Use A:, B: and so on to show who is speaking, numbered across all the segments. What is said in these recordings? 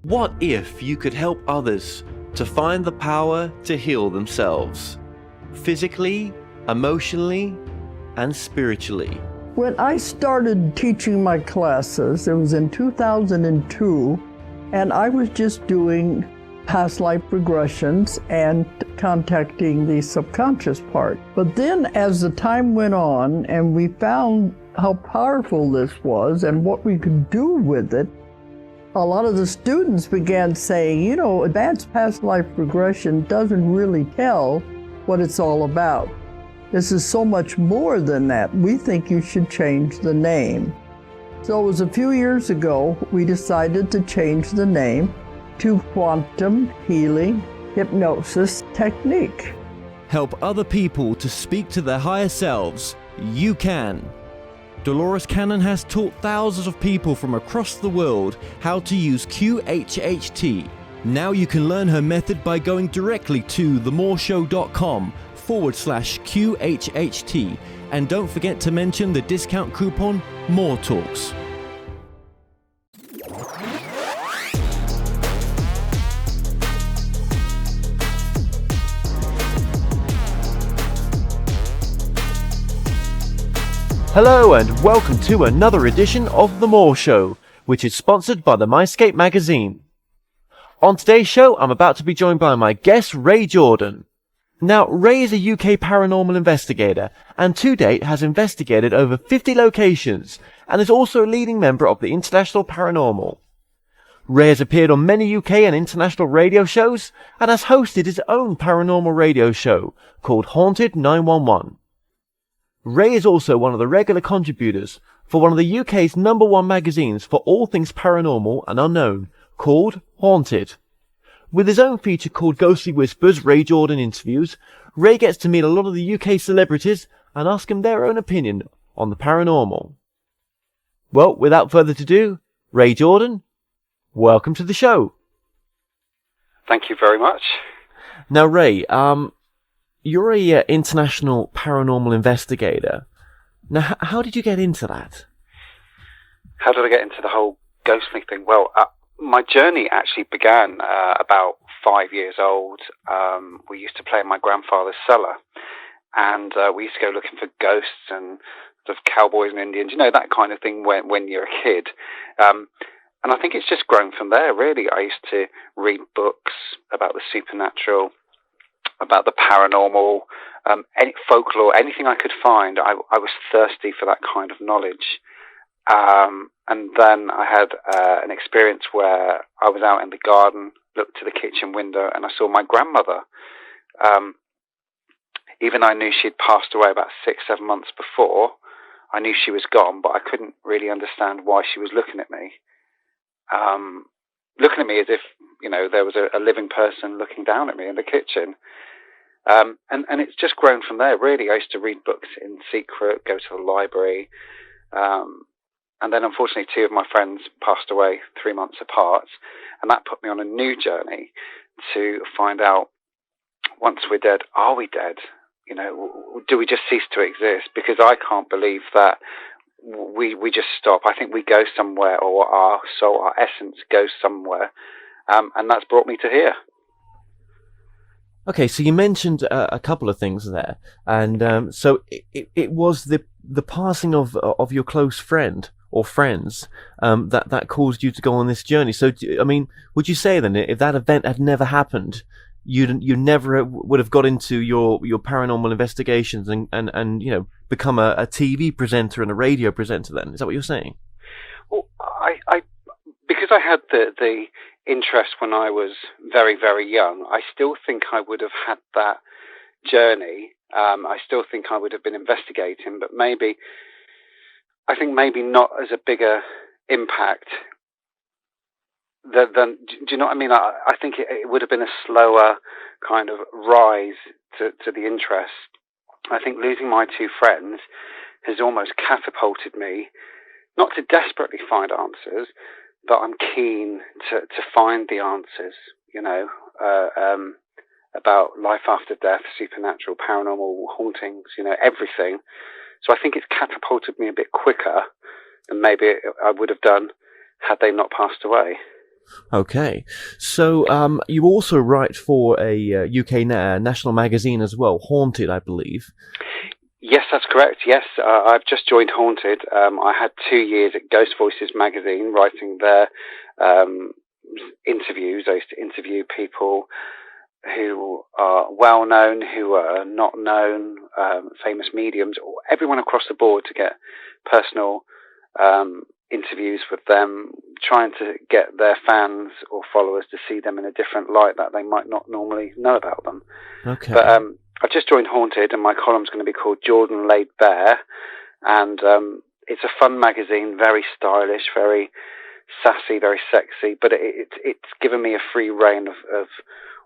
A: What if you could help others to find the power to heal themselves, physically, emotionally, and spiritually?
B: When I started teaching my classes, it was in 2002, and I was just doing past life regressions and contacting the subconscious part. But then as the time went on and we found how powerful this was and what we could do with it, a lot of the students began saying, you know, advanced past life regression doesn't really tell what it's all about. This is so much more than that. We think you should change the name. So it was a few years ago, we decided to change the name to Quantum Healing Hypnosis Technique.
A: Help other people to speak to their higher selves. You can. Dolores Cannon has taught thousands of people from across the world how to use QHHT. Now you can learn her method by going directly to themoreshow.com/QHHT. And don't forget to mention the discount coupon MORETALKS. Hello and welcome to another edition of The More Show, which is sponsored by the Myscape magazine. On today's show, I'm about to be joined by my guest, Ray Jorden. Now, Ray is a UK paranormal investigator, and to date has investigated over 50 locations, and is also a leading member of the International Paranormal. Ray has appeared on many UK and international radio shows, and has hosted his own paranormal radio show, called Haunted 911. Ray is also one of the regular contributors for one of the UK's #1 magazines for all things paranormal and unknown, called Haunted. With his own feature called Ghostly Whispers, Ray Jorden Interviews, Ray gets to meet a lot of the UK celebrities and ask them their own opinion on the paranormal. Well, without further ado, Ray Jorden, welcome to the show.
C: Thank you very much.
A: Now, Ray, you're a international paranormal investigator. Now, how did you get into that?
C: How did I get into the whole ghostly thing? Well, my journey actually began about 5 years old. We used to play in my grandfather's cellar, and we used to go looking for ghosts and sort of cowboys and Indians, you know, that kind of thing when you're a kid. And I think it's just grown from there, really. I used to read books about the supernatural, about the paranormal, any folklore, anything I could find. I was thirsty for that kind of knowledge. And then I had an experience where I was out in the garden, looked to the kitchen window, and I saw my grandmother. Even though I knew she had passed away about 6-7 months before, I knew she was gone, but I couldn't really understand why she was looking at me. Looking at me as if, you know, there was a living person looking down at me in the kitchen. And it's just grown from there, really. I used to read books in secret, go to the library. And then, unfortunately, 2 of my friends passed away 3 months apart. And that put me on a new journey to find out, once we're dead, are we dead? You know, do we just cease to exist? Because I can't believe that we just stop. I think we go somewhere, or our soul, our essence goes somewhere. And that's brought me to here.
A: Okay, so you mentioned a couple of things there, and so it was the passing of your close friend or friends that caused you to go on this journey. So, I mean, would you say then, if that event had never happened, you never would have got into your paranormal investigations and you know, become a TV presenter and a radio presenter? Then, is that what you're saying?
C: Well, I because I had the interest when I was very, very young, I still think I would have had that journey. I still think I would have been investigating, but maybe not as a bigger impact than do you know what I mean? I think it would have been a slower kind of rise to the interest. I think losing my 2 friends has almost catapulted me, not to desperately find answers, but I'm keen to find the answers, you know, about life after death, supernatural, paranormal, hauntings, you know, everything. So I think it's catapulted me a bit quicker than maybe I would have done had they not passed away.
A: Okay. So you also write for a UK national magazine as well, Haunted, I believe.
C: Yes, that's correct. Yes, I've just joined Haunted. I had 2 years at Ghost Voices magazine writing their interviews. I used to interview people who are well known, who are not known, famous mediums, or everyone across the board to get personal interviews with them, trying to get their fans or followers to see them in a different light that they might not normally know about them.
A: Okay.
C: But I've just joined Haunted, and my column's going to be called Jorden Laid Bare, and it's a fun magazine, very stylish, very sassy, very sexy, but it's given me a free rein of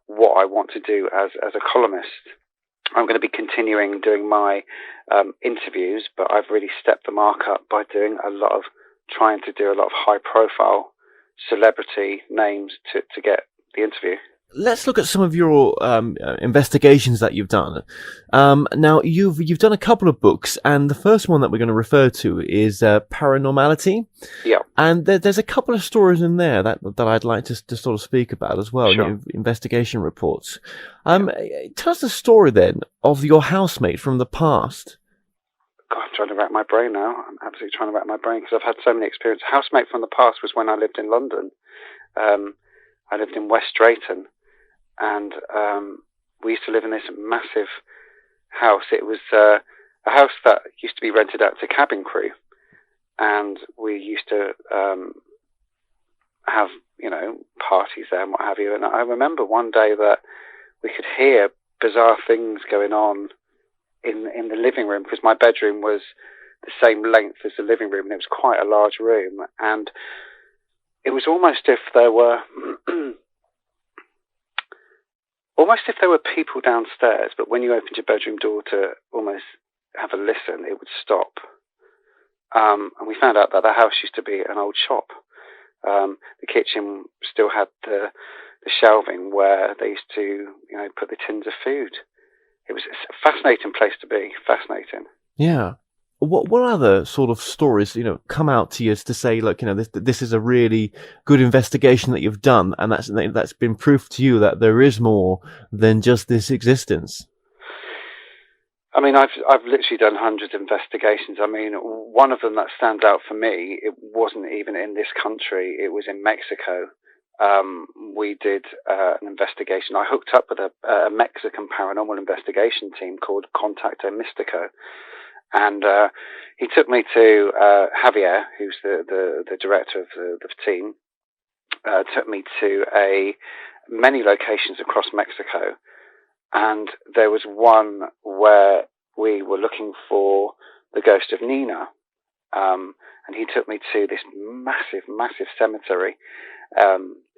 C: what I want to do as a columnist. I'm going to be continuing doing my interviews, but I've really stepped the mark up by trying to do a lot of high-profile celebrity names to get the interview.
A: Let's look at some of your investigations that you've done. Now, you've done a couple of books, and the first one that we're going to refer to is Paranormality.
C: Yeah.
A: And there's a couple of stories in there that I'd like to sort of speak about as well.
C: Sure.
A: Investigation reports. Tell us the story then of your housemate from the past.
C: God, I'm trying to rack my brain now. I'm absolutely trying to rack my brain because I've had so many experiences. Housemate from the past was when I lived in London. I lived in West Drayton, and we used to live in this massive house. It was a house that used to be rented out to cabin crew, and we used to have, parties there and what have you. And I remember one day that we could hear bizarre things going on in the living room, because my bedroom was the same length as the living room, and it was quite a large room, and it was almost if there were people downstairs, but when you opened your bedroom door to almost have a listen, it would stop. And we found out that the house used to be an old shop. The kitchen still had the shelving where they used to, put the tins of food. It was a fascinating place to be. Fascinating.
A: Yeah. What other sort of stories, come out to you to say, look, this is a really good investigation that you've done, and that's been proof to you that there is more than just this existence?
C: I mean, I've literally done hundreds of investigations. I mean, one of them that stands out for me, it wasn't even in this country. It was in Mexico. We did an investigation. I hooked up with a Mexican paranormal investigation team called Contacto Mystico. And he took me to Javier, who's the director of the team, took me to many locations across Mexico. And there was one where we were looking for the ghost of Nina. And he took me to this massive, massive cemetery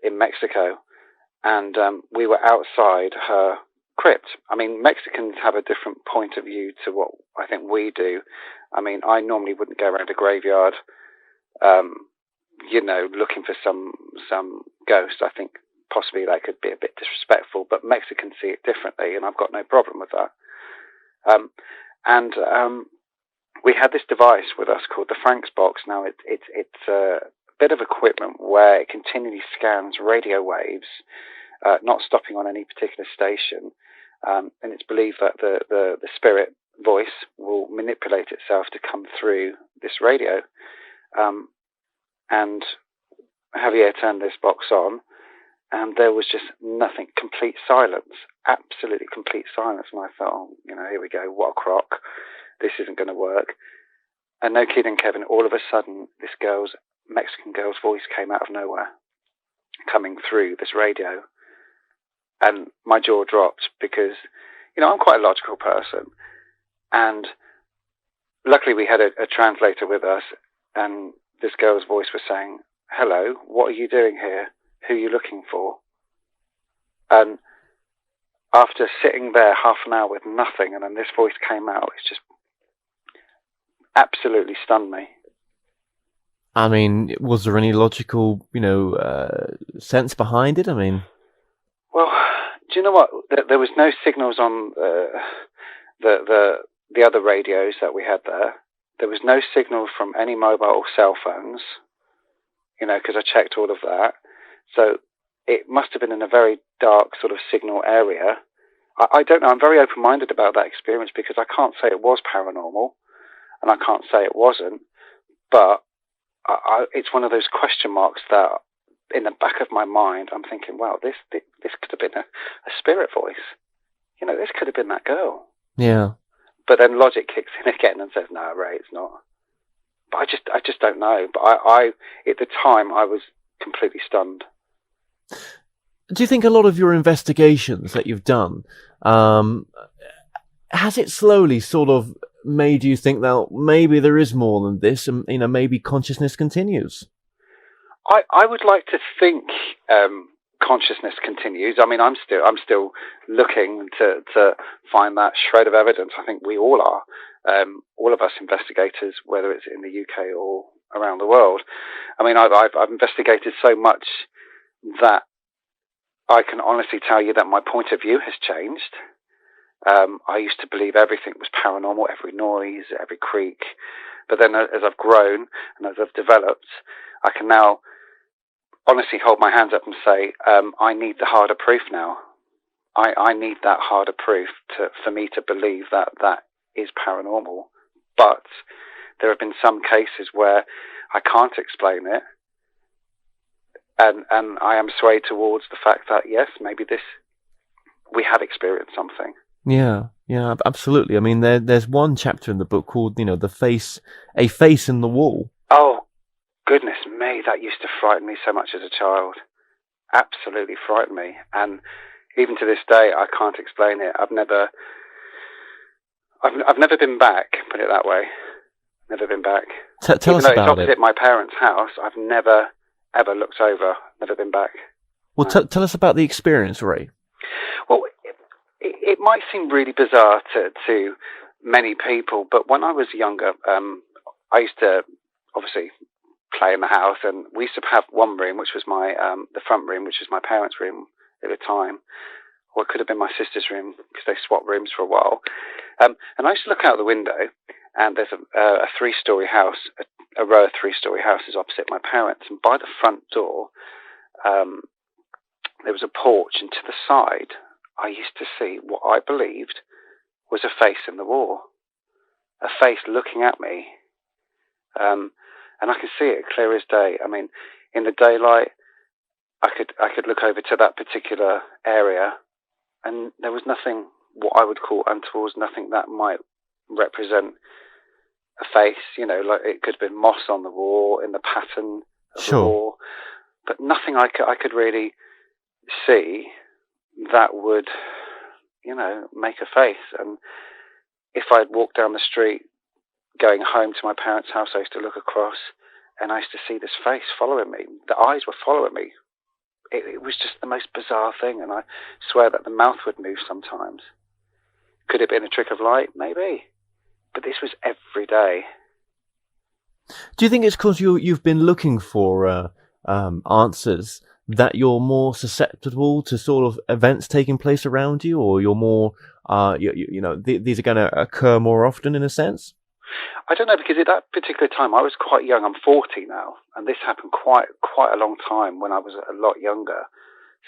C: in Mexico. And we were outside her crypt. I mean, Mexicans have a different point of view to what I think we do. I mean, I normally wouldn't go around a graveyard, looking for some ghost. I think possibly that could be a bit disrespectful, but Mexicans see it differently, and I've got no problem with that. We had this device with us called the Franks box. Now, it's a bit of equipment where it continually scans radio waves, not stopping on any particular station. And it's believed that the spirit voice will manipulate itself to come through this radio. And Javier turned this box on, and there was just nothing, complete silence, absolutely complete silence. And I thought, here we go, what a crock. This isn't going to work. And no kidding, Kevin, all of a sudden, this Mexican girl's voice came out of nowhere, coming through this radio. And my jaw dropped because, I'm quite a logical person. And luckily we had a translator with us, and this girl's voice was saying, "Hello, what are you doing here? Who are you looking for?" And after sitting there half an hour with nothing, and then this voice came out, it's just absolutely stunned me.
A: I mean, was there any logical, sense behind it? I mean...
C: Well, do you know what? There was no signals on the other radios that we had there. There was no signal from any mobile or cell phones, because I checked all of that. So it must have been in a very dark sort of signal area. I don't know. I'm very open-minded about that experience because I can't say it was paranormal and I can't say it wasn't. But it's one of those question marks that in the back of my mind, I'm thinking, wow, this could have been a spirit voice. This could have been that girl.
A: Yeah.
C: But then logic kicks in again and says, no, Ray, it's not. But I just don't know. But I at the time, I was completely stunned.
A: Do you think a lot of your investigations that you've done, has it slowly sort of made you think that maybe there is more than this, and maybe consciousness continues?
C: I would like to think consciousness continues. I mean, I'm still looking to find that shred of evidence. I think we all are, all of us investigators, whether it's in the UK or around the world. I mean, I've investigated so much that I can honestly tell you that my point of view has changed. I used to believe everything was paranormal, every noise, every creak. But then as I've grown and as I've developed, I can now honestly hold my hands up and say, I need the harder proof now. I need that harder proof for me to believe that is paranormal. But there have been some cases where I can't explain it. And I am swayed towards the fact that, yes, maybe we have experienced something.
A: Yeah, absolutely. I mean, there's one chapter in the book called, a face in the wall.
C: Oh, goodness me, that used to frighten me so much as a child. Absolutely frightened me. And even to this day, I can't explain it. I've never been back, put it that way. Never been back.
A: Tell us about it.
C: It's opposite my parents' house, I've never ever looked over, never been back.
A: Well, tell us about the experience, Ray.
C: Well, it might seem really bizarre to many people, but when I was younger, I used to obviously play in the house, and we used to have one room, which was my the front room, which was my parents' room at the time, or it could have been my sister's room because they swapped rooms for a while. And I used to look out the window, and there's a three-story house, a row of three-story houses opposite my parents, and by the front door, there was a porch, and to the side, I used to see what I believed was a face in the wall, a face looking at me, and I could see it clear as day. I mean, in the daylight, I could look over to that particular area, and there was nothing what I would call untoward, nothing that might represent a face. Like it could have been moss on the wall, in the pattern of the wall, but nothing I could really see that would, make a face. And if I'd walked down the street going home to my parents' house, I used to look across and I used to see this face following me. The eyes were following me. It was just the most bizarre thing, and I swear that the mouth would move sometimes. Could it have been a trick of light? Maybe. But this was every day.
A: Do you think it's because you've been looking for answers that you're more susceptible to sort of events taking place around you, or you're more, these are going to occur more often in a sense?
C: I don't know, because at that particular time I was quite young. I'm 40 now, and this happened quite a long time when I was a lot younger.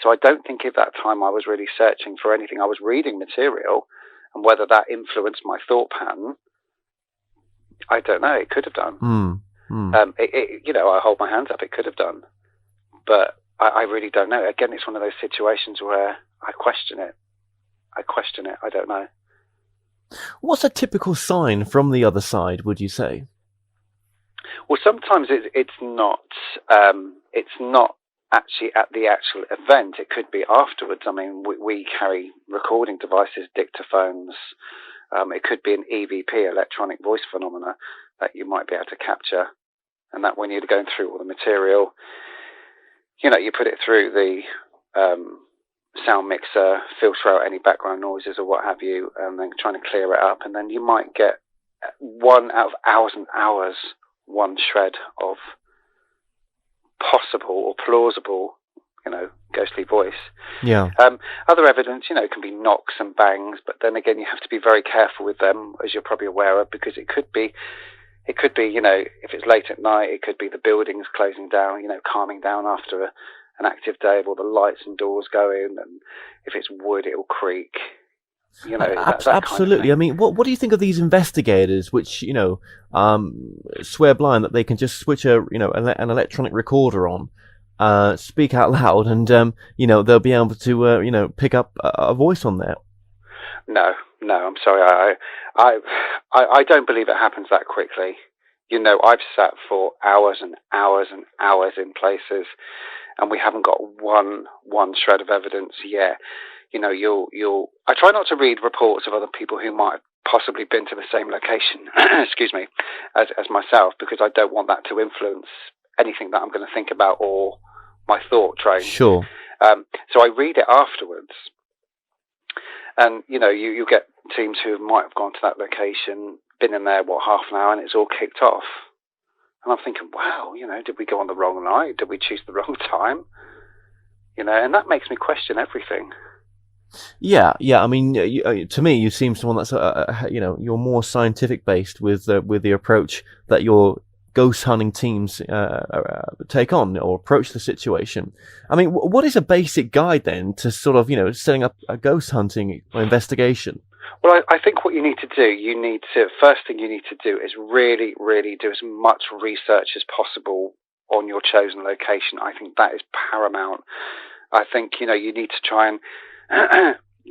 C: So I don't think at that time I was really searching for anything. I was reading material, and whether that influenced my thought pattern, I don't know. It could have done. I hold my hands up. It could have done, but I really don't know. Again, it's one of those situations where I question it. I don't know.
A: What's a typical sign from the other side, would you say?
C: Well, sometimes it's not actually at the actual event. It could be afterwards. I mean, we carry recording devices, dictaphones. It could be an EVP, electronic voice phenomena, that you might be able to capture. And that when you're going through all the material, you put it through the sound mixer, filter out any background noises or what have you, and then trying to clear it up. And then you might get one out of hours and hours, one shred of possible or plausible, ghostly voice. Yeah. Other evidence, can be knocks and bangs, but then again, you have to be very careful with them, as you're probably aware of, because it could be, if it's late at night, it could be the buildings closing down, calming down after an active day of all the lights and doors going, and if it's wood, it'll creak. You know, that
A: Absolutely.
C: kind of thing.
A: I mean, what do you think of these investigators, which swear blind that they can just switch an electronic recorder on, speak out loud, and they'll be able to pick up a voice on there?
C: No, I'm sorry. I don't believe it happens that quickly. You know, I've sat for hours and hours and hours in places, and we haven't got one shred of evidence yet. You know, I try not to read reports of other people who might have possibly been to the same location, excuse me, as myself, because I don't want that to influence anything that I'm going to think about or my thought train.
A: Sure.
C: So I read it afterwards. And, you know, you get teams who might have gone to that location, been in there, half an hour, and it's all kicked off. And I'm thinking, wow, you know, did we go on the wrong night? Did we choose the wrong time? You know, and that makes me question everything.
A: Yeah. I mean, to me, you seem someone that's you're more scientific based with the approach that your ghost hunting teams take on or approach the situation. I mean, what is a basic guide then to sort of setting up a ghost hunting investigation?
C: Well, I think what you need to do, first thing you need to do is really, really do as much research as possible on your chosen location. I think that is paramount. I think, you need to try and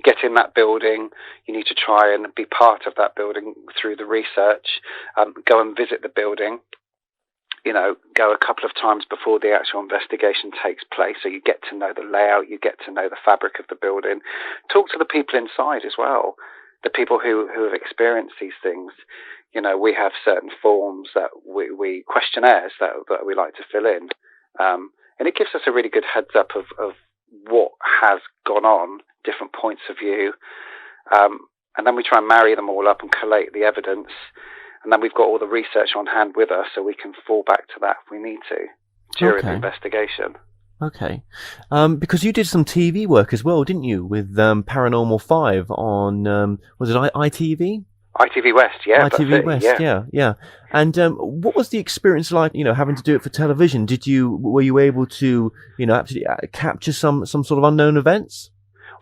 C: get in that building. You need to try and be part of that building through the research. Go and visit the building. Go a couple of times before the actual investigation takes place, so you get to know the layout, you get to know the fabric of the building. Talk to the people inside as well, the people who have experienced these things. We have certain forms that we questionnaires that we like to fill in, and it gives us a really good heads up of what has gone on, different points of view, and then we try and marry them all up and collate the evidence. And then we've got all the research on hand with us, so we can fall back to that if we need to during the investigation.
A: Okay. Because you did some TV work as well, didn't you, with Paranormal 5 on, was it ITV?
C: ITV West, yeah.
A: ITV West, yeah. And what was the experience like, having to do it for television? Were you able to, actually capture some sort of unknown events?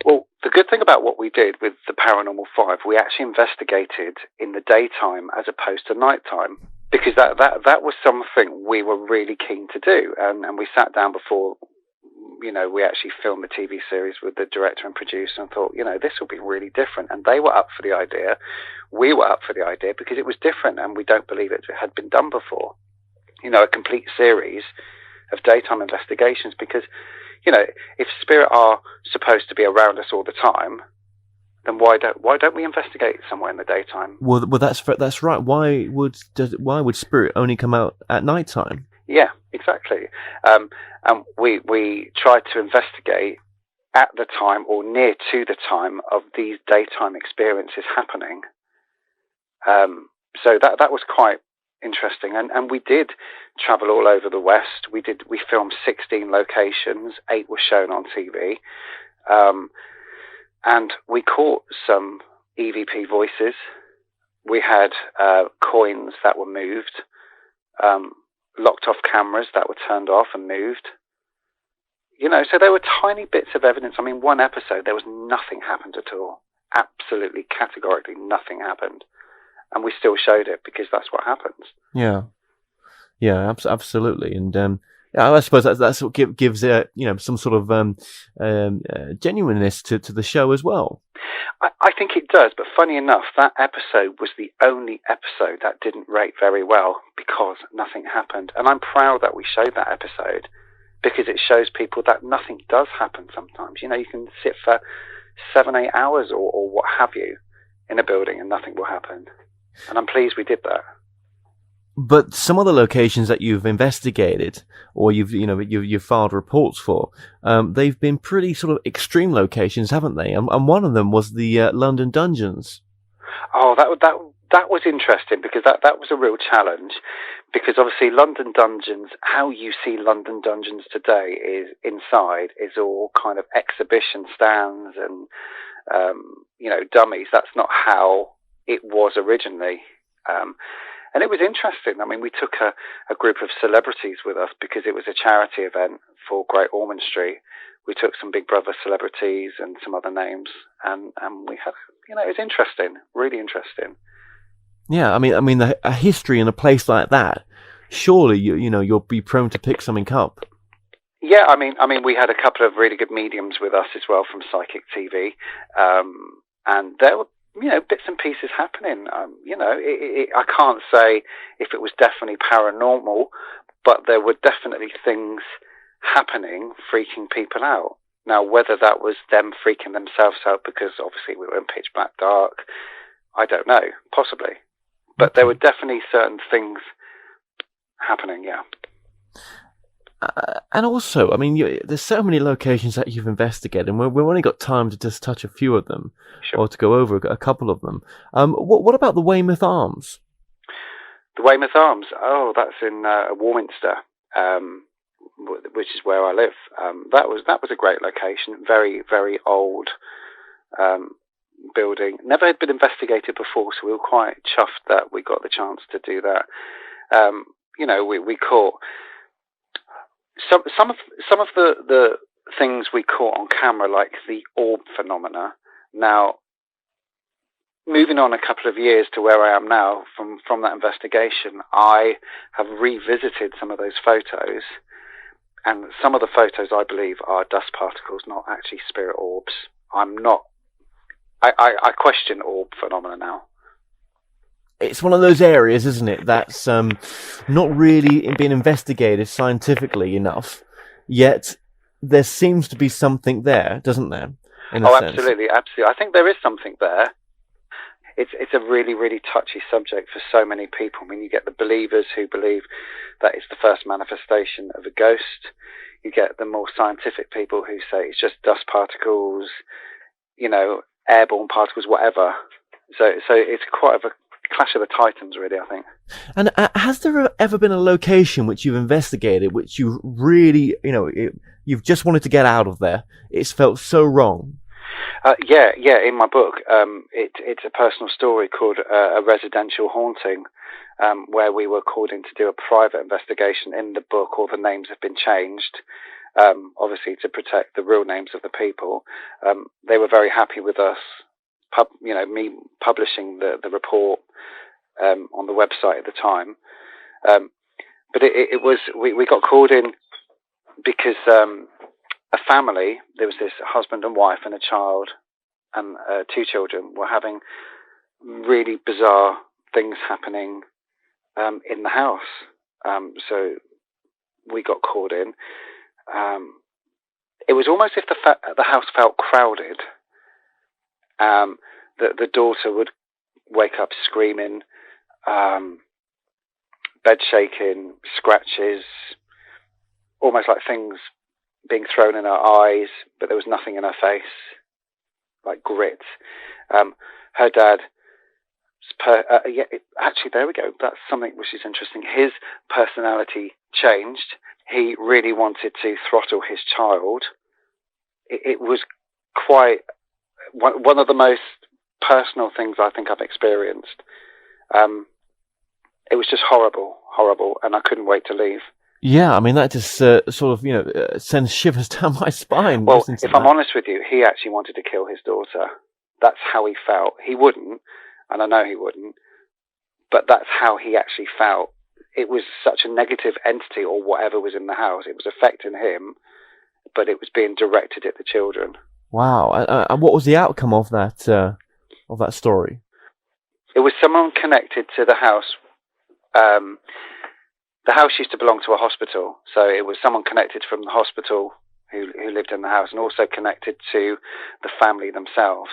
C: Well, the good thing about what we did with the Paranormal 5, we actually investigated in the daytime as opposed to nighttime, because that was something we were really keen to do. And we sat down before, we actually filmed the TV series with the director and producer and thought, this will be really different. And they were up for the idea. We were up for the idea because it was different and we don't believe it had been done before. A complete series of daytime investigations, because if spirit are supposed to be around us all the time, then why don't we investigate somewhere in the daytime?
A: Well, that's right. Why would spirit only come out at night time?
C: Yeah, exactly. And we tried to investigate at the time or near to the time of these daytime experiences happening. So that was quite interesting, and we did travel all over the West. We filmed 16 locations, 8 were shown on TV, and we caught some EVP voices. We had coins that were moved, locked off cameras that were turned off and moved. So there were tiny bits of evidence. I mean, one episode there was nothing happened at all, absolutely categorically nothing happened. And we still showed it because that's what happens. Yeah,
A: absolutely. And I suppose that's what gives some sort of genuineness to the show as well.
C: I think it does, but funny enough, that episode was the only episode that didn't rate very well because nothing happened. And I'm proud that we showed that episode because it shows people that nothing does happen sometimes. You can sit for 7-8 hours or what have you in a building and nothing will happen. And I'm pleased we did that.
A: But some other locations that you've investigated, or you've filed reports for, they've been pretty sort of extreme locations, haven't they? And one of them was the London dungeons.
C: Oh, that was interesting because that was a real challenge. Because obviously London dungeons, how you see London dungeons today is inside is all kind of exhibition stands and dummies. That's not how it was originally. And it was interesting. I mean, we took a group of celebrities with us because it was a charity event for Great Ormond Street. We took some Big Brother celebrities and some other names, and we had, it was interesting, really interesting.
A: Yeah, I mean, a history in a place like that, surely you'll be prone to pick something up.
C: Yeah, I mean, we had a couple of really good mediums with us as well from Psychic TV, and there were, bits and pieces happening. I can't say if it was definitely paranormal, but there were definitely things happening, freaking people out. Now, whether that was them freaking themselves out because obviously we were in pitch black dark, I don't know, possibly. But there were definitely certain things happening, yeah.
A: And also, I mean, there's so many locations that you've investigated, and we've only got time to just touch a few of them,
C: Sure.
A: or to go over a couple of them. What about the Weymouth Arms?
C: The Weymouth Arms, that's in Warminster, which is where I live. That was a great location, very, very old building. Never had been investigated before, so we were quite chuffed that we got the chance to do that. We caught some of the things we caught on camera, like the orb phenomena. Now, moving on a couple of years to where I am now from that investigation, I have revisited some of those photos, and some of the photos I believe are dust particles, not actually spirit orbs. I question orb phenomena now.
A: It's one of those areas, isn't it, that's not really being investigated scientifically enough, yet there seems to be something there, doesn't there?
C: Absolutely. I think there is something there. It's a really, really touchy subject for so many people. I mean, you get the believers who believe that it's the first manifestation of a ghost. You get the more scientific people who say it's just dust particles, airborne particles, whatever. So it's quite a clash of the titans, really, I think.
A: And has there ever been a location which you've investigated, which you really, you've just wanted to get out of there? It's felt so wrong.
C: Yeah. In my book, it's a personal story called A Residential Haunting, where we were called in to do a private investigation. In the book, all the names have been changed, obviously to protect the real names of the people. They were very happy with us, me publishing the report on the website at the time. But it was, we got called in because a family, there was this husband and wife and a child and 2 children, were having really bizarre things happening in the house. So we got called in. It was almost if the house felt crowded. The daughter would wake up screaming, bed shaking, scratches, almost like things being thrown in her eyes, but there was nothing in her face, like grit. Her dad, actually, there we go. That's something which is interesting. His personality changed. He really wanted to throttle his child. It was quite one of the most personal things I think I've experienced. It was just horrible, and I couldn't wait to leave. Yeah,
A: I mean, that just sort of, sends shivers down my spine.
C: Well, if I'm honest with you, he actually wanted to kill his daughter. That's how he felt. He wouldn't, and I know he wouldn't, but that's how he actually felt. It was such a negative entity or whatever was in the house. It was affecting him, but it was being directed at the children.
A: Wow. And what was the outcome of that story?
C: It was someone connected to the house. The house used to belong to a hospital, so it was someone connected from the hospital who lived in the house, and also connected to the family themselves.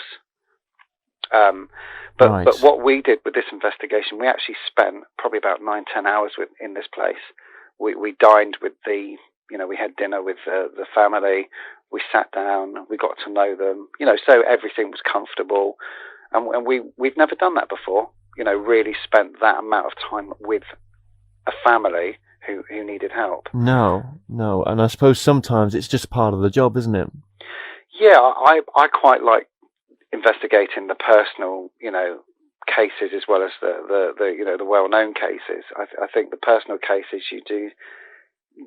C: But what we did with this investigation, we actually spent probably about 9-10 hours in this place. We dined with we had dinner with the family. We sat down, we got to know them, so everything was comfortable, and we've never done that before. Really spent that amount of time with a family who needed help.
A: No, and I suppose sometimes it's just part of the job, isn't it?
C: Yeah, I quite like investigating the personal, cases as well as the well-known cases. I think the personal cases, you do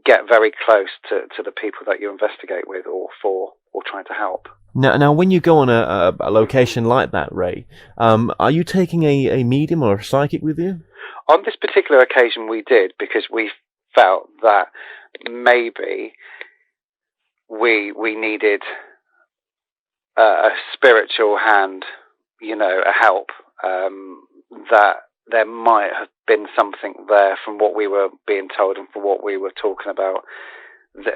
C: get very close to the people that you investigate with or for or trying to help.
A: Now, when you go on a location like that, Ray, are you taking a medium or a psychic with you?
C: On this particular occasion, we did, because we felt that maybe we needed a spiritual hand, a help, that there might have been something there from what we were being told and from what we were talking about.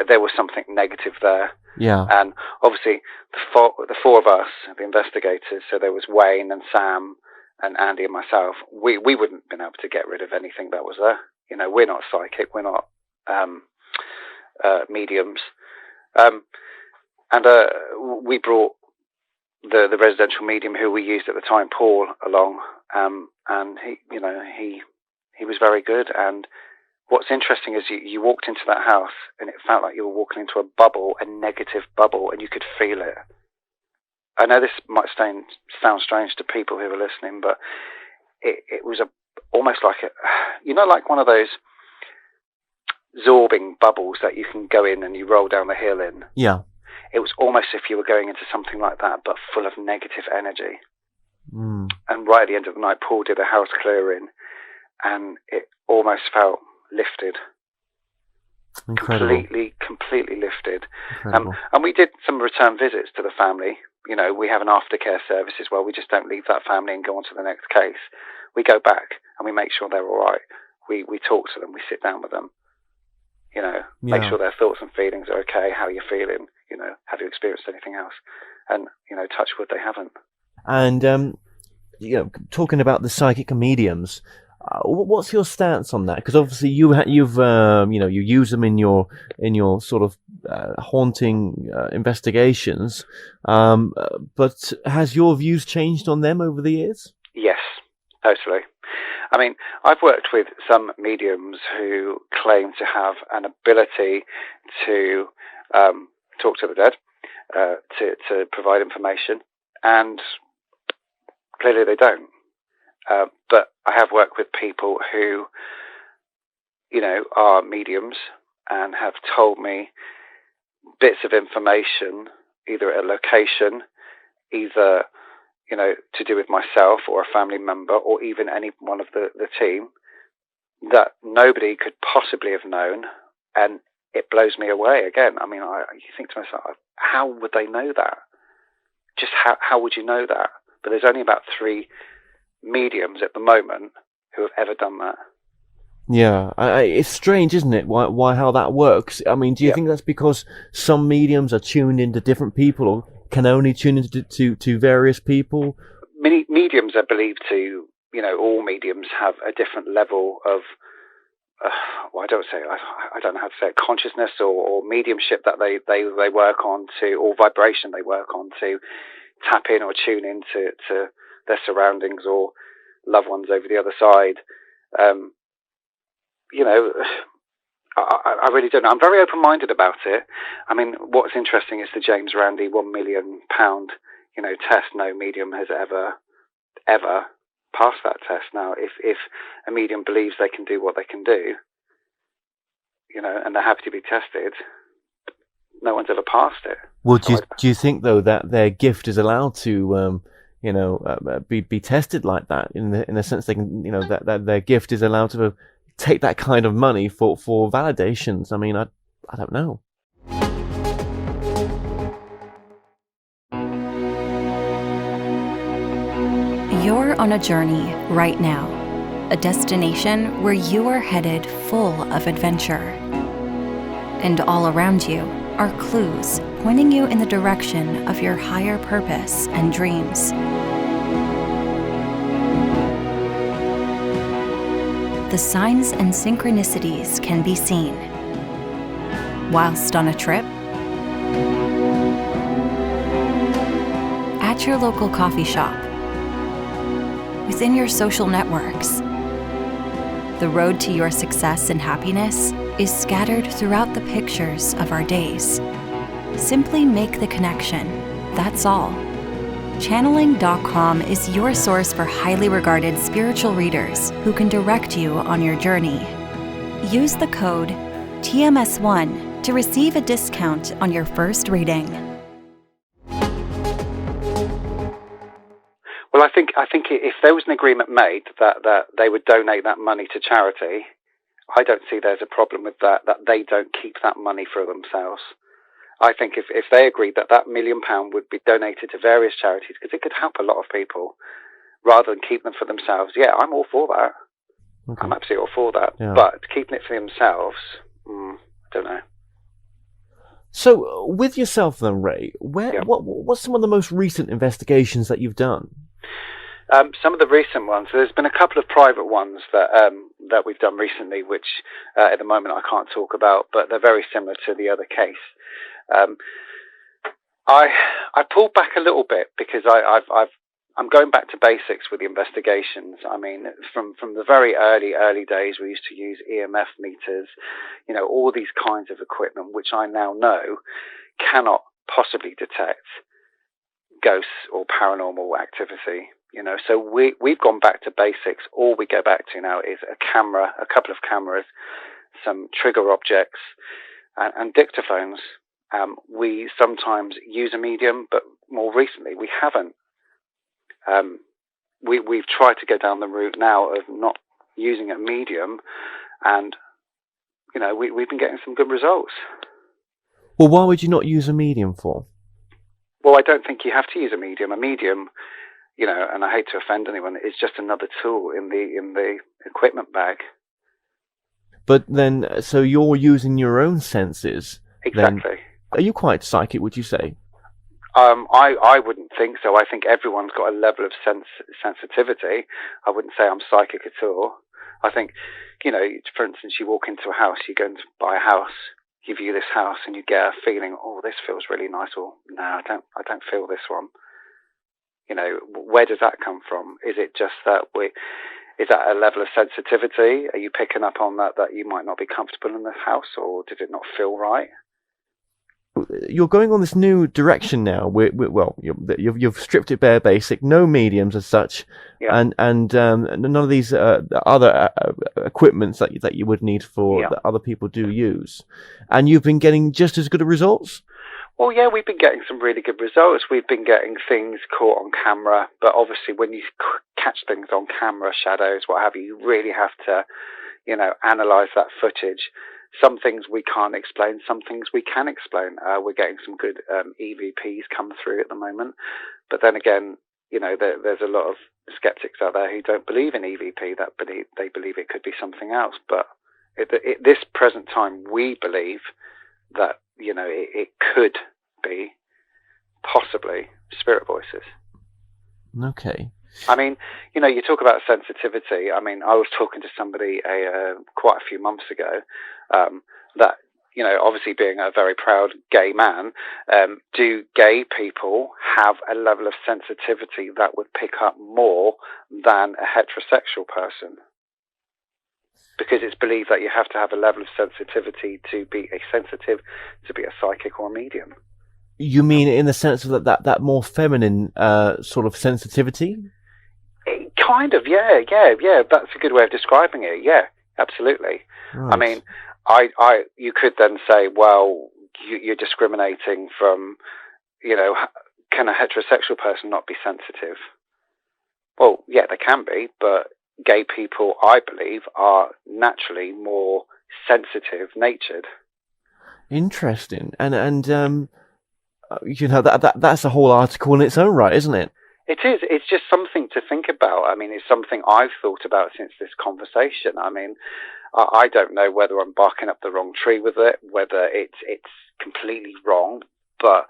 C: There was something negative there.
A: Yeah.
C: And obviously, the four of us, the investigators, so there was Wayne and Sam and Andy and myself, we wouldn't have been able to get rid of anything that was there. We're not psychic, we're not mediums. And we brought the residential medium who we used at the time, Paul, along, and he was very good. And what's interesting is you walked into that house and it felt like you were walking into a bubble, a negative bubble, and you could feel it. I know this might sound strange to people who are listening, but it was almost like like one of those absorbing bubbles that you can go in and you roll down the hill in.
A: Yeah.
C: It was almost if you were going into something like that, but full of negative energy.
A: Mm.
C: And right at the end of the night, Paul did a house clearing, and it almost felt lifted.
A: Incredible.
C: Completely lifted.
A: Incredible.
C: And we did some return visits to the family. We have an aftercare service as well. We just don't leave that family and go on to the next case. We go back and we make sure they're all right. We talk to them. We sit down with them. Make sure their thoughts and feelings are okay. How are you feeling? Have you experienced anything else? And, touch wood, they haven't.
A: And, talking about the psychic mediums, what's your stance on that? Because obviously you use them in your sort of haunting investigations, but has your views changed on them over the years?
C: Yes, totally. I mean, I've worked with some mediums who claim to have an ability to talk to the dead, to provide information, and clearly they don't. But I have worked with people who, are mediums and have told me bits of information, either at a location, either, to do with myself or a family member or even any one of the team, that nobody could possibly have known. And it blows me away again. I mean, you think to myself, how would they know that? Just how would you know that? But there's only about 3 mediums at the moment who have ever done that.
A: Yeah, it's strange, isn't it? Why how that works? I mean, do you think that's because some mediums are tuned into different people, or can only tune into to various people?
C: Mediums are believed to, all mediums have a different level of, I don't know how to say it, consciousness or mediumship that they work on to, or vibration they work on to tap in or tune into to their surroundings or loved ones over the other side. I really don't know. I'm very open-minded about it. I mean, what's interesting is the James Randi £1 million, test. No medium has ever passed that test. Now, if a medium believes they can do what they can do, and they're happy to be tested, no one's ever passed it.
A: Well, do you think though that their gift is allowed to, be tested like that? In the sense they can, that their gift is allowed to take that kind of money for validations. I mean, I don't know.
D: You're on a journey right now, a destination where you are headed full of adventure. And all around you are clues pointing you in the direction of your higher purpose and dreams. The signs and synchronicities can be seen whilst on a trip, at your local coffee shop, within your social networks. The road to your success and happiness is scattered throughout the pictures of our days. Simply make the connection, that's all. Channeling.com is your source for highly regarded spiritual readers who can direct you on your journey. Use the code TMS1 to receive a discount on your first reading.
C: Well, I think if there was an agreement made that they would donate that money to charity, I don't see there's a problem with that they don't keep that money for themselves. I think if they agreed that £1 million would be donated to various charities, because it could help a lot of people, rather than keep them for themselves, yeah, I'm all for that. Okay. I'm absolutely all for that. Yeah. But keeping it for themselves, I don't know.
A: So, with yourself then, Ray, what's some of the most recent investigations that you've done?
C: Some of the recent ones, there's been a couple of private ones that we've done recently, which at the moment I can't talk about, but they're very similar to the other case. I pulled back a little bit because I'm going back to basics with the investigations. I mean, from the very early days, we used to use EMF meters, all these kinds of equipment, which I now know cannot possibly detect ghosts or paranormal activity. So we've gone back to basics. All we go back to now is a camera, a couple of cameras, some trigger objects, and dictaphones. We sometimes use a medium, but more recently we haven't. We've tried to go down the route now of not using a medium, and we've been getting some good results.
A: Well, why would you not use a medium for?
C: Well, I don't think you have to use a medium. A medium, and I hate to offend anyone, is just another tool in the equipment bag.
A: But then, so you're using your own senses.
C: Exactly.
A: Then, are you quite psychic, would you say?
C: I wouldn't think so. I think everyone's got a level of sensitivity. I wouldn't say I'm psychic at all. I think, for instance, you walk into a house, you go and buy a house, you view this house, and you get a feeling, oh, this feels really nice, or no, I don't feel this one. Where does that come from? Is it just that is that a level of sensitivity? Are you picking up on that you might not be comfortable in the house, or did it not feel right?
A: You're going on this new direction now. You've stripped it bare basic, no mediums as such, yeah. and none of these other equipments that you would need for that other people do use, and you've been getting just as good results.
C: Well, yeah, we've been getting some really good results. We've been getting things caught on camera, but obviously when you catch things on camera, shadows, what have you, you really have to, analyze that footage. Some things we can't explain, some things we can explain. We're getting some good EVPs come through at the moment. But then again, there's a lot of skeptics out there who don't believe in EVP, they believe it could be something else. But at this present time, we believe that, it could be possibly spirit voices.
A: Okay.
C: I mean, you talk about sensitivity. I mean, I was talking to somebody quite a few months ago that, obviously being a very proud gay man, do gay people have a level of sensitivity that would pick up more than a heterosexual person? Because it's believed that you have to have a level of sensitivity to be a psychic or a medium.
A: You mean in the sense of that more feminine sort of sensitivity?
C: Kind of, yeah. That's a good way of describing it. Yeah, absolutely. Right. I mean, you could then say, well, you're discriminating from, can a heterosexual person not be sensitive? Well, yeah, they can be, but gay people, I believe, are naturally more sensitive natured.
A: Interesting, and that's a whole article in its own right, isn't it?
C: It is. It's just something to think about. I mean, it's something I've thought about since this conversation. I mean, I don't know whether I'm barking up the wrong tree with it, whether it's completely wrong, but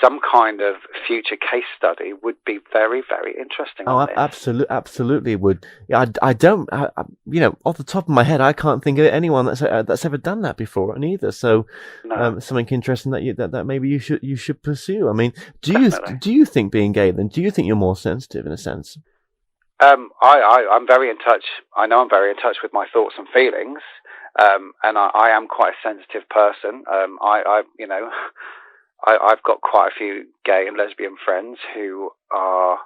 C: some kind of future case study would be very, very interesting.
A: Oh, absolutely would. I don't, off the top of my head, I can't think of anyone that's ever done that before, neither. So, something interesting that maybe you should pursue. I mean, do you think being gay then? Do you think you're more sensitive in a sense?
C: I'm very in touch. I know I'm very in touch with my thoughts and feelings, and I am quite a sensitive person. I've got quite a few gay and lesbian friends who are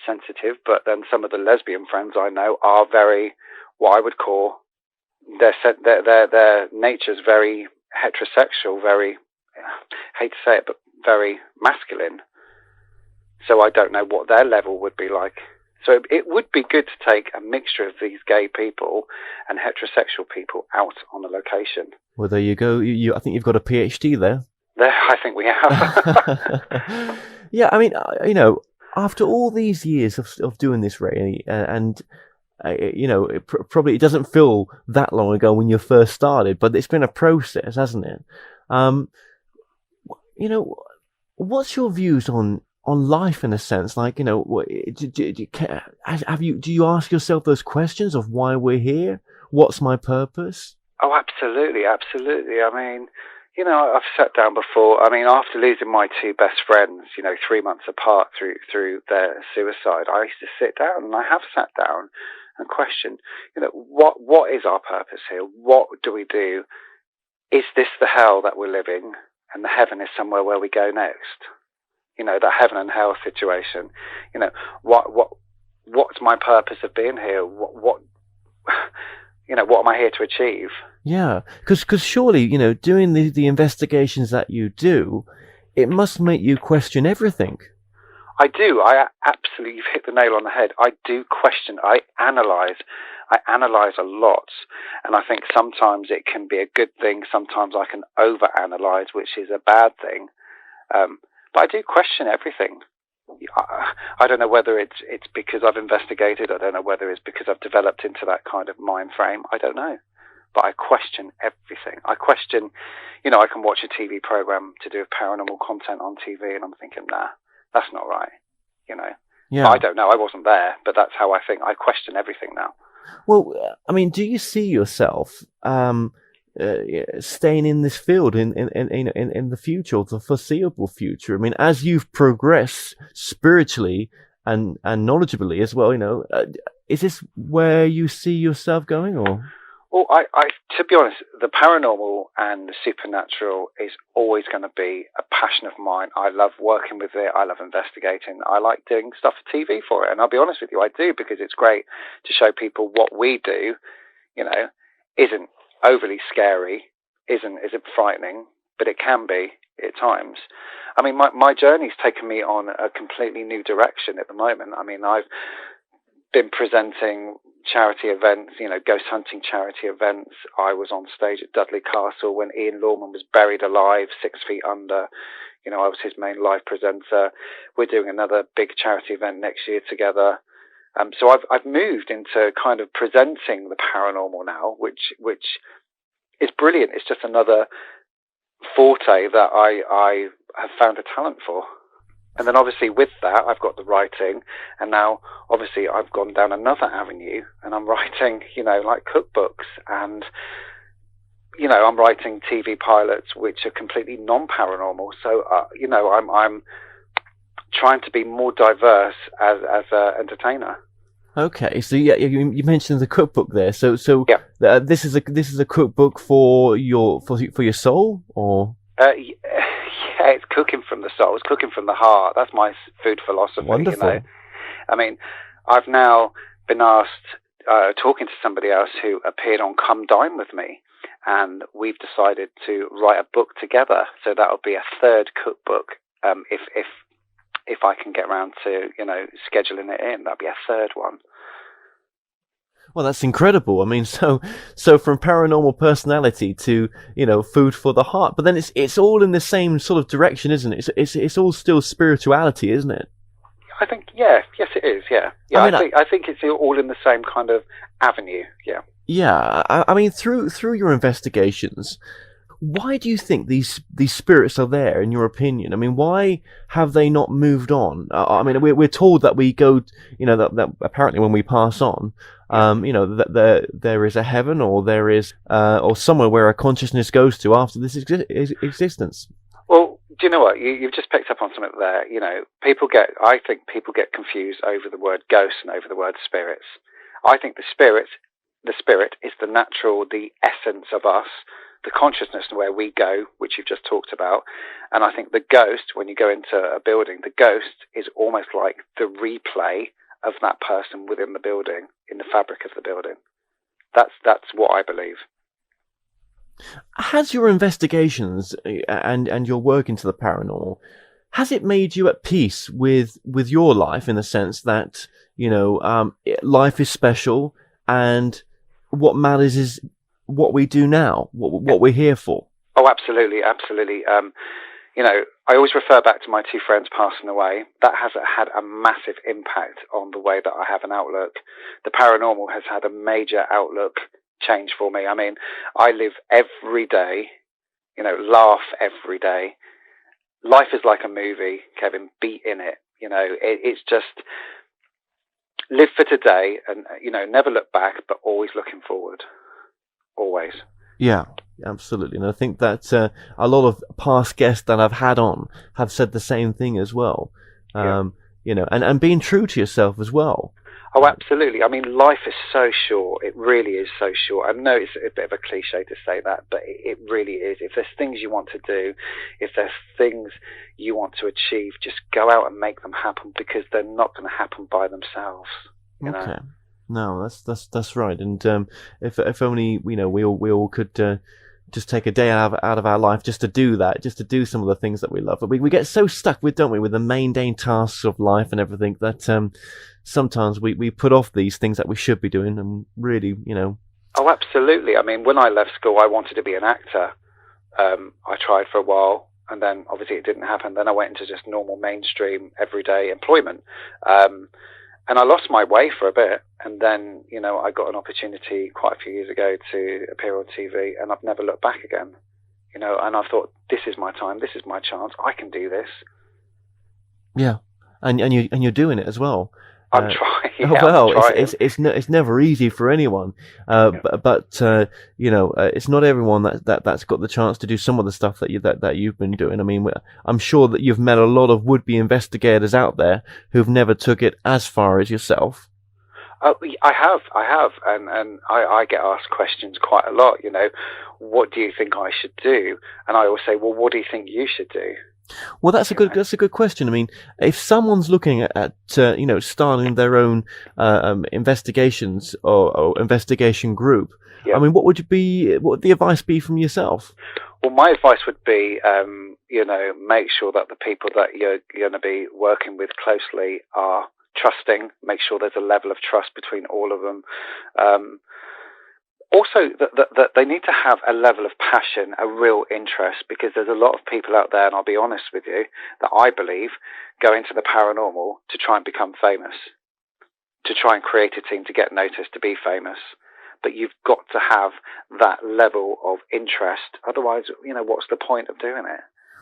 C: sensitive, but then some of the lesbian friends I know are very, what I would call, their nature's very heterosexual, very, I hate to say it, but very masculine. So I don't know what their level would be like. So it would be good to take a mixture of these gay people and heterosexual people out on a location.
A: Well, there you go. I think you've got a PhD there.
C: I think we have.
A: Yeah, I mean, after all these years of doing this, Ray, and probably it doesn't feel that long ago when you first started, but it's been a process, hasn't it? What's your views on life in a sense? Like, do you ask yourself those questions of why we're here? What's my purpose?
C: Oh, absolutely. I mean, I've sat down before. I mean, after losing my two best friends, 3 months apart through their suicide, I used to sit down, and I have sat down and questioned, what is our purpose here? What do we do? Is this the hell that we're living, and the heaven is somewhere where we go next? That heaven and hell situation. What's my purpose of being here? What am I here to achieve?
A: Yeah, because surely, doing the investigations that you do, it must make you question everything.
C: I do. I absolutely, you've hit the nail on the head. I do question. I analyze a lot, and I think sometimes it can be a good thing. Sometimes I can over-analyze, which is a bad thing. But I do question everything. I don't know whether it's because I've investigated. I don't know whether it's because I've developed into that kind of mind frame. I don't know. But I question everything. I question, I can watch a TV program to do with paranormal content on TV, and I'm thinking, nah, that's not right.
A: Yeah.
C: But I don't know. I wasn't there, but that's how I think. I question everything now.
A: Well, I mean, do you see yourself staying in this field in the future, or the foreseeable future? I mean, as you've progressed spiritually and knowledgeably as well, is this where you see yourself going, or?
C: Well, I to be honest, the paranormal and the supernatural is always going to be a passion of mine. I love working with it. I love investigating. I like doing stuff for TV for it. And I'll be honest with you, I do, because it's great to show people what we do, isn't overly scary, isn't frightening, but it can be at times. I mean, my journey's taken me on a completely new direction at the moment. I mean, I've been presenting charity events, ghost hunting charity events. I was on stage at Dudley Castle when Ian Lawman was buried alive 6 feet under. I was his main live presenter. We're doing another big charity event next year together. So I've moved into kind of presenting the paranormal now, which is brilliant. It's just another forte that I have found a talent for. And then obviously with that, I've got the writing, and now obviously I've gone down another avenue, and I'm writing, like cookbooks, and, I'm writing TV pilots, which are completely non-paranormal. So, I'm trying to be more diverse as an entertainer.
A: Okay, so yeah, you mentioned the cookbook there. So
C: yeah.
A: This is a cookbook for your soul, or?
C: Yeah, it's cooking from the soul. It's cooking from the heart. That's my food philosophy.
A: Wonderful.
C: I mean, I've now been asked, talking to somebody else who appeared on Come Dine With Me, and we've decided to write a book together. So that'll be a third cookbook. If I can get around to, scheduling it in, that'll be a third one.
A: Well, that's incredible. I mean, so from paranormal personality to, food for the heart, but then it's all in the same sort of direction, isn't it? It's all still spirituality, isn't it?
C: I think, yes, it is. Yeah. I think it's all in the same kind of avenue. Yeah.
A: Yeah. I mean, through your investigations, why do you think these spirits are there, in your opinion? I mean, why have they not moved on? I mean, we're told that we go, that apparently when we pass on, that there is a heaven, or there is, or somewhere where our consciousness goes to after this existence.
C: Well, do you know what? You've just picked up on something there. I think people get confused over the word ghost and over the word spirits. I think the spirit is the essence of us the consciousness and where we go, which you've just talked about. And I think the ghost, when you go into a building, the ghost is almost like the replay of that person within the building, in the fabric of the building. That's what I believe.
A: Has your investigations and your work into the paranormal, has it made you at peace with your life, in the sense that, life is special and what matters is what we do now, what we're here for?
C: Oh, absolutely, absolutely. I always refer back to my two friends passing away. That has had a massive impact on the way that I have an outlook. The paranormal has had a major outlook change for me. I mean, I live every day, laugh every day. Life is like a movie, Kevin. Be in it. It's just live for today, and never look back, but always looking forward. Always.
A: Yeah, absolutely. And I think that a lot of past guests that I've had on have said the same thing as well. And being true to yourself as well.
C: Oh, absolutely. I mean, life is so short. It really is so short. I know it's a bit of a cliche to say that, but it really is. If there's things you want to do, if there's things you want to achieve, just go out and make them happen, because they're not going to happen by themselves. You know?
A: No, that's right. And if only we all could just take a day out of our life just to do that, just to do some of the things that we love. But we get so stuck with, don't we, with the mundane tasks of life and everything, that sometimes we put off these things that we should be doing, and really,
C: Oh, absolutely. I mean, when I left school, I wanted to be an actor. I tried for a while, and then obviously it didn't happen. Then I went into just normal mainstream everyday employment. And I lost my way for a bit, and then, I got an opportunity quite a few years ago to appear on TV, and I've never looked back again. And I thought, this is my time, this is my chance, I can do this.
A: Yeah, and you're doing it as well.
C: I'm trying. Yeah,
A: well,
C: I'm trying.
A: It's never easy for anyone, but it's not everyone that's got the chance to do some of the stuff that you've been doing. I mean, I'm sure that you've met a lot of would-be investigators out there who've never took it as far as yourself.
C: I have, and I get asked questions quite a lot. What do you think I should do? And I always say, well, what do you think you should do?
A: Well, that's a good question. I mean, if someone's looking at starting their own investigations or investigation group, I mean, what would the advice be from yourself?
C: Well, my advice would be, make sure that the people that you're going to be working with closely are trusting. Make sure there's a level of trust between all of them. Also, that they need to have a level of passion, a real interest, because there's a lot of people out there, and I'll be honest with you, that I believe go into the paranormal to try and become famous, to try and create a team to get noticed, to be famous. But you've got to have that level of interest. Otherwise, what's the point of doing it?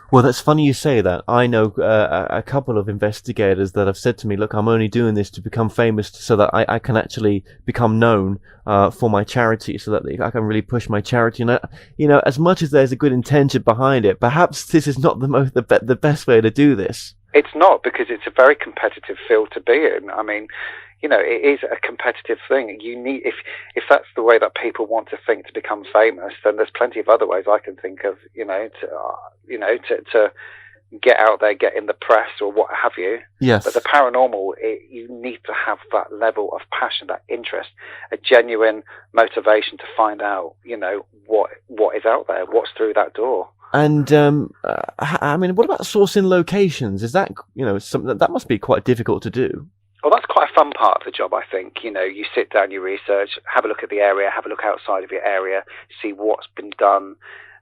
A: Well, that's funny you say that. I know a couple of investigators that have said to me, look, I'm only doing this to become famous so that I can actually become known for my charity, so that I can really push my charity. And, as much as there's a good intention behind it, perhaps this is not the best way to do this.
C: It's not, because it's a very competitive field to be in. I mean, it is a competitive thing. You need, if that's the way that people want to think to become famous, then there's plenty of other ways I can think of, to get out there, get in the press or what have you.
A: Yes.
C: But the paranormal, you need to have that level of passion, that interest, a genuine motivation to find out, what is out there, what's through that door.
A: And I mean, what about sourcing locations? Is that something that must be quite difficult to do?
C: Well, that's quite a fun part of the job, I think. You sit down, you research, have a look at the area, have a look outside of your area, see what's been done.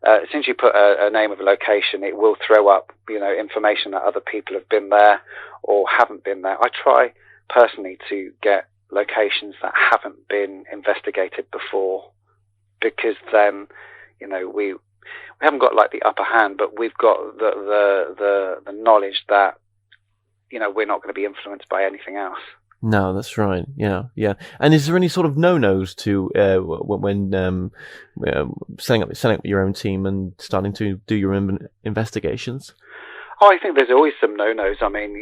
C: As soon as you put a name of a location, it will throw up, information that other people have been there or haven't been there. I try personally to get locations that haven't been investigated before, because then, we haven't got like the upper hand, but we've got the knowledge that we're not going to be influenced by anything else.
A: No, that's right. Yeah. And is there any sort of no-nos to when setting up your own team and starting to do your investigations?
C: Oh, I think there's always some no-nos. I mean,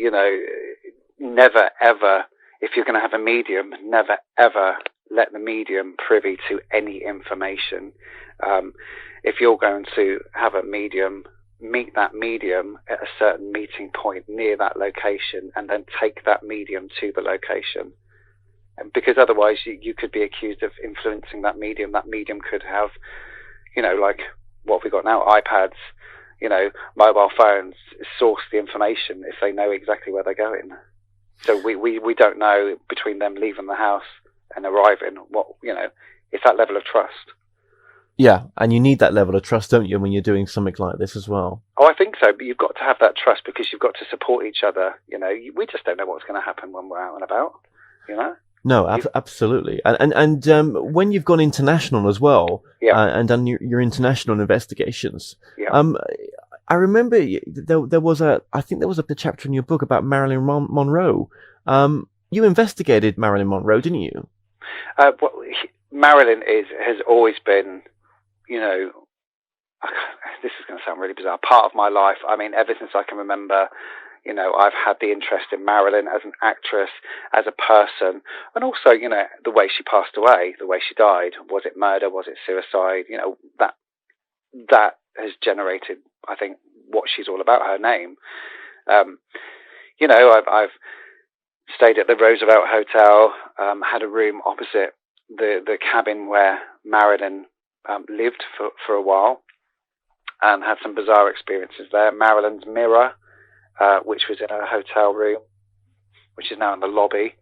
C: never ever, if you're going to have a medium, never ever let the medium privy to any information. If you're going to have a medium, meet that medium at a certain meeting point near that location, and then take that medium to the location. And because otherwise you could be accused of influencing that medium. That medium could have, like what have we got now, iPads, mobile phones, source the information if they know exactly where they're going. So we don't know between them leaving the house and arriving what, it's that level of trust.
A: Yeah, and you need that level of trust, don't you, when you're doing something like this as well?
C: Oh, I think so, but you've got to have that trust because you've got to support each other. We just don't know what's going to happen when we're out and about,
A: No, absolutely. And when you've gone international as well, and done your international investigations, I remember there was a chapter in your book about Marilyn Monroe. You investigated Marilyn Monroe, didn't you?
C: Marilyn has always been, this is going to sound really bizarre, part of my life. I mean, ever since I can remember, I've had the interest in Marilyn as an actress, as a person, and also, the way she passed away, the way she died. Was it murder? Was it suicide? That has generated, I think, what she's all about, her name. I've stayed at the Roosevelt Hotel, had a room opposite the cabin where Marilyn lived for a while, and had some bizarre experiences there. Marilyn's mirror, which was in a hotel room, which is now in the lobby.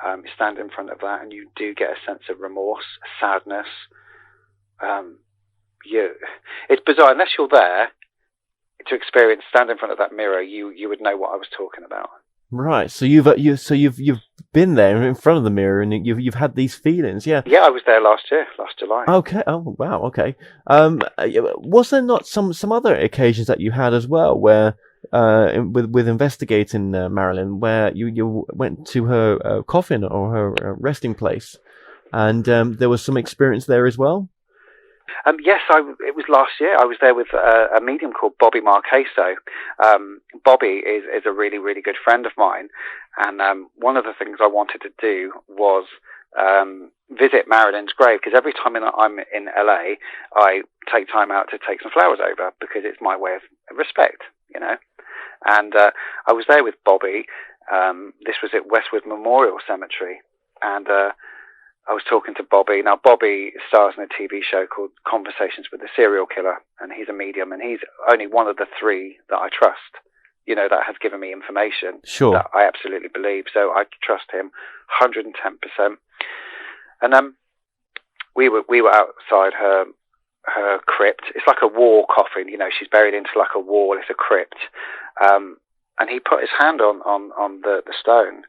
C: You stand in front of that and you do get a sense of remorse, sadness. It's bizarre. Unless you're there to experience, stand in front of that mirror, you would know what I was talking about.
A: Right. So you've been there in front of the mirror and you've had these feelings. Yeah.
C: Yeah, I was there last July.
A: Okay. Oh wow. Okay. Was there not some other occasions that you had as well where with investigating Marilyn, where you went to her coffin or her resting place, and there was some experience there as well?
C: Yes, it was last year. I was there with a medium called Bobby Marqueso. Bobby is a really, really good friend of mine, and one of the things I wanted to do was visit Marilyn's grave, because every time I'm in LA, I take time out to take some flowers over, because it's my way of respect, And I was there with Bobby. This was at Westwood Memorial Cemetery, and I was talking to Bobby. Now, Bobby stars in a TV show called Conversations with the Serial Killer, and he's a medium, and he's only one of the three that I trust, that has given me information that I absolutely believe. So I trust him 110%. And we were outside her crypt. It's like a war coffin, she's buried into like a wall. It's a crypt. And he put his hand on the stone.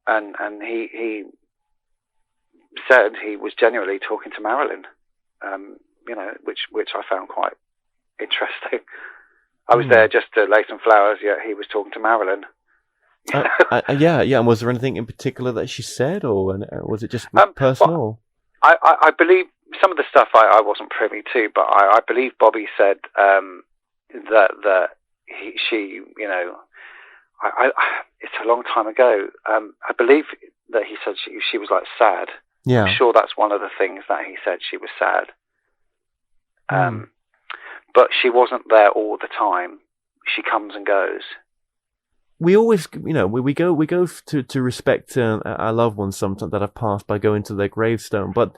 C: And he said he was genuinely talking to Marilyn, which I found quite interesting. I was there just to lay some flowers, yet he was talking to Marilyn.
A: Yeah. And was there anything in particular that she said, or was it just personal?
C: Well, I believe some of the stuff I wasn't privy to, but I believe Bobby said that she it's a long time ago. I believe that he said she was like sad.
A: Yeah.
C: I'm sure that's one of the things that he said, she was sad. But she wasn't there all the time. She comes and goes.
A: We always, we go to respect our loved ones sometimes that have passed by going to their gravestone, but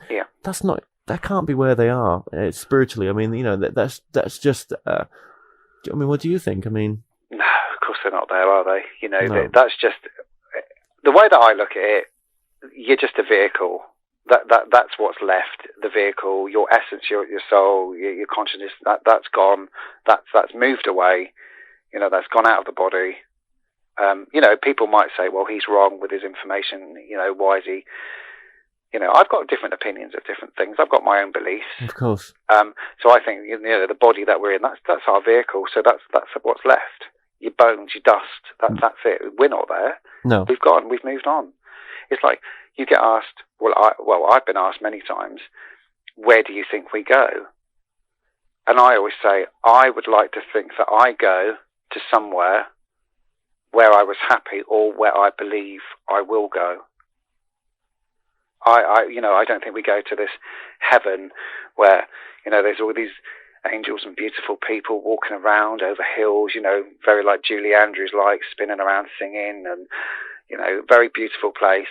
A: that can't be where they are spiritually. I mean, that's just. What do you think? I mean,
C: no, of course they're not there, are they?
A: No.
C: That's just the way that I look at it. You're just a vehicle. That's what's left. The vehicle, your essence, your soul, your consciousness. That's gone. That's moved away. That's gone out of the body. People might say, well, he's wrong with his information. Why is he? I've got different opinions of different things. I've got my own beliefs.
A: Of course.
C: So I think the body that we're in, that's our vehicle. So that's what's left. Your bones, your dust. That's it. We're not there.
A: No.
C: We've gone. We've moved on. It's like you get asked. I've been asked many times, where do you think we go? And I always say, I would like to think that I go to somewhere where I was happy, or where I believe I will go. I don't think we go to this heaven where, there's all these angels and beautiful people walking around over hills, very like Julie Andrews, like spinning around singing, and, very beautiful place.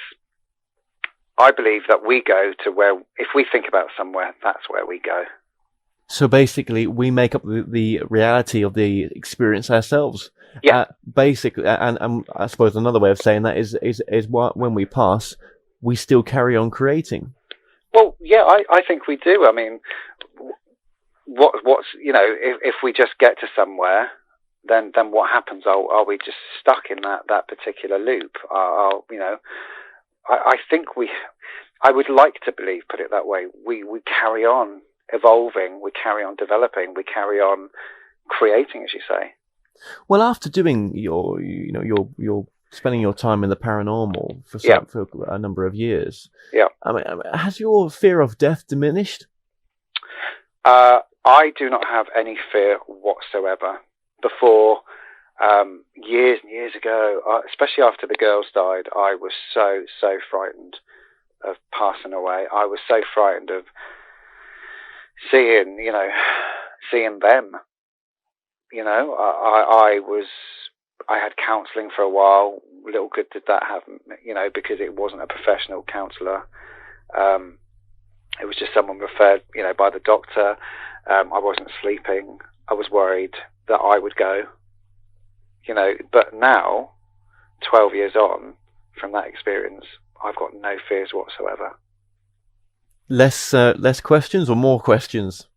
C: I believe that we go to where, if we think about somewhere, that's where we go.
A: So basically, we make up the reality of the experience ourselves.
C: Yeah.
A: Basically, and I suppose another way of saying that is what, when we pass, we still carry on creating.
C: Well, yeah, I think we do. I mean, what's if we just get to somewhere, then what happens? Are we just stuck in that particular loop? I think I would like to believe, put it that way, we carry on evolving, we carry on developing, we carry on creating, as you say.
A: Well, after doing your spending your time in the paranormal for a number of years, I mean, has your fear of death diminished?
C: I do not have any fear whatsoever. Before, years and years ago, especially after the girls died, I was so frightened of passing away. I was so frightened of seeing them. I had counselling for a while. Little good did that have, because it wasn't a professional counsellor. It was just someone referred, by the doctor. I wasn't sleeping. I was worried that I would go, but now, 12 years on from that experience, I've got no fears whatsoever.
A: Less questions or more questions?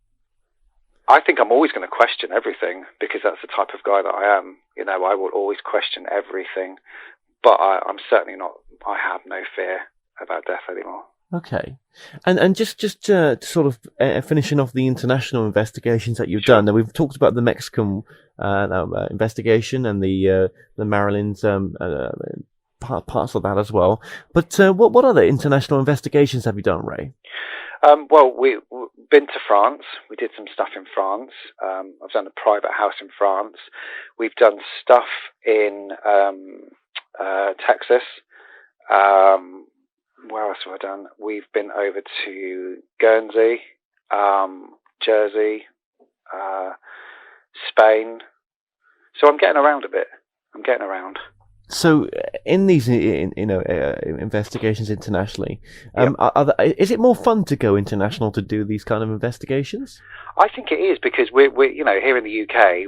C: I think I'm always going to question everything, because that's the type of guy that I am. I will always question everything, but I'm certainly not. I have no fear about death anymore.
A: Okay, and just to sort of finishing off the international investigations that you've done. Now, we've talked about the Mexican investigation and the Maryland's parts of that as well. But what other international investigations have you done, Ray?
C: Well, we've been to France. We did some stuff in France. I've done a private house in France. We've done stuff in Texas. Where else have I done? We've been over to Guernsey, Jersey, Spain. So I'm getting around a bit. So
A: in these, investigations internationally, is it more fun to go international to do these kind of investigations?
C: I think it is, because we're here in the UK,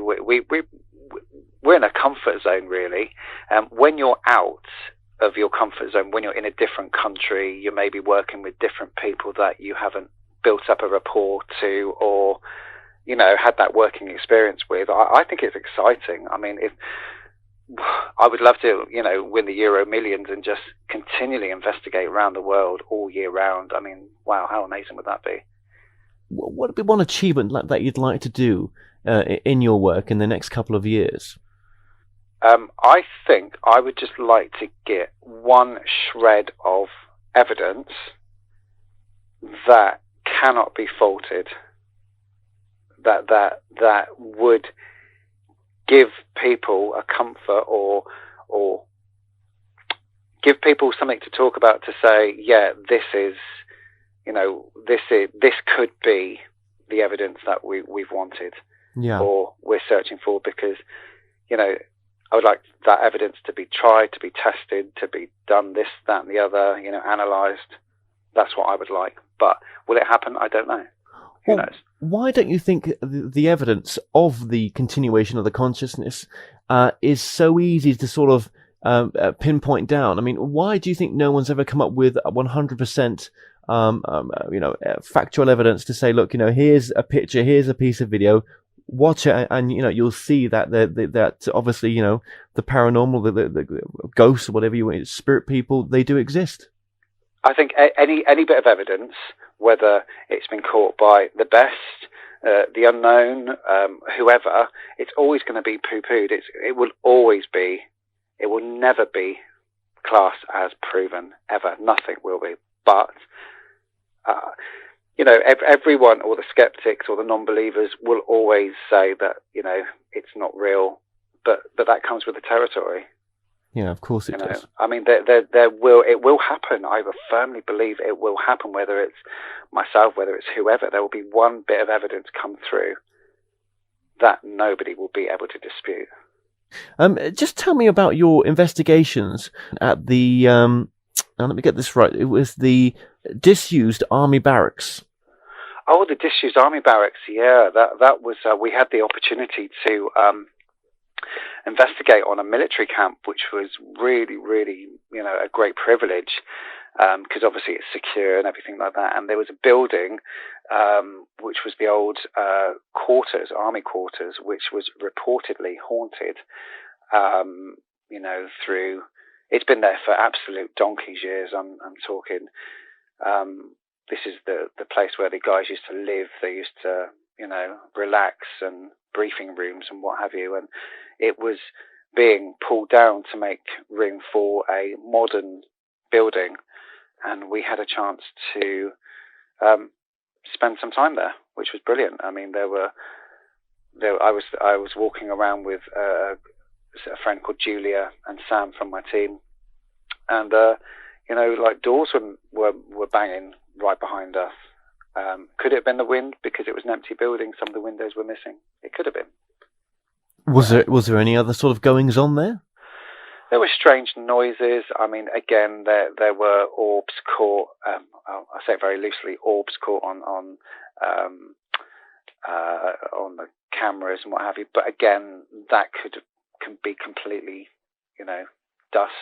C: we're in a comfort zone, really. When you're out of your comfort zone, when you're in a different country, you may be working with different people that you haven't built up a rapport to, or had that working experience with. I think it's exciting. I mean, I would love to, win the Euro Millions and just continually investigate around the world all year round. I mean, wow, how amazing would that be?
A: What would be one achievement that you'd like to do in your work in the next couple of years?
C: I think I would just like to get one shred of evidence that cannot be faulted, that would give people a comfort, or give people something to talk about, to say, yeah, this could be the evidence that we've wanted, or we're searching for, because I would like that evidence to be tried, to be tested, to be done this, that, and the other, analysed. That's what I would like. But will it happen? I don't know. Who knows?
A: Why don't you think the evidence of the continuation of the consciousness is so easy to sort of pinpoint down? I mean, why do you think no one's ever come up with 100% factual evidence to say, look, here's a picture, here's a piece of video, watch it, and you'll see that that obviously the paranormal, the ghosts, or whatever you want, spirit people, they do exist.
C: I think any bit of evidence, whether it's been caught by the best, the unknown, whoever, it's always going to be poo-pooed. It will never be classed as proven, ever. Nothing will be. But everyone, or the skeptics or the non-believers, will always say that it's not real. But that comes with the territory.
A: Yeah, of course it does.
C: I mean, it will happen. I firmly believe it will happen, whether it's myself, whether it's whoever. There will be one bit of evidence come through that nobody will be able to dispute.
A: Just tell me about your investigations at the, now let me get this right, it was the disused army barracks.
C: Oh, the disused army barracks, yeah. That was, we had the opportunity to investigate on a military camp, which was really, really, a great privilege, because obviously it's secure and everything like that. And there was a building, which was the old army quarters, which was reportedly haunted, through, it's been there for absolute donkey's years. I'm talking, this is the place where the guys used to live. They used to, relax, and briefing rooms and what have you. And it was being pulled down to make room for a modern building. And we had a chance to spend some time there, which was brilliant. I mean, I was walking around with a friend called Julia and Sam from my team, and doors were banging right behind us. Could it have been the wind, because it was an empty building? Some of the windows were missing. It could have been.
A: Was there any other sort of goings on there?
C: There were strange noises. I mean, again, there were orbs caught. I say it very loosely. Orbs caught on the cameras and what have you. But again, that can be completely, dust.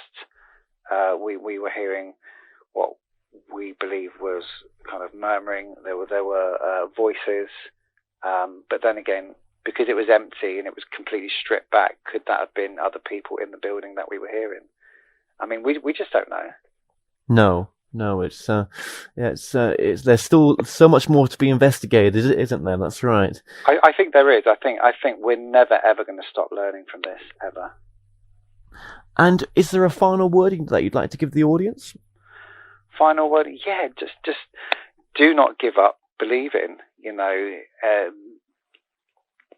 C: We were hearing what we believe was kind of murmuring. There were voices. But then again, because it was empty and it was completely stripped back, could that have been other people in the building that we were hearing? I mean, we just don't know. No, it's there's still so much more to be investigated, isn't there? That's right. I think there is. I think we're never ever going to stop learning from this, ever. And
A: is there a final wording that you'd like to give the audience?
C: Final word? Yeah, just do not give up believing.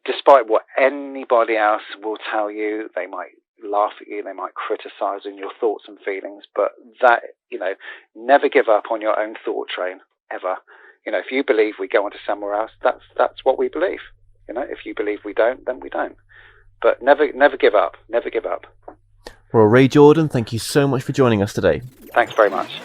C: Despite what anybody else will tell you, they might laugh at you, they might criticize in your thoughts and feelings, but that, never give up on your own thought train, ever. If you believe we go on to somewhere else, that's what we believe. If you believe we don't, then we don't. But never give up. Never give up.
A: Well, Ray Jorden, thank you so much for joining us today.
C: Thanks very much.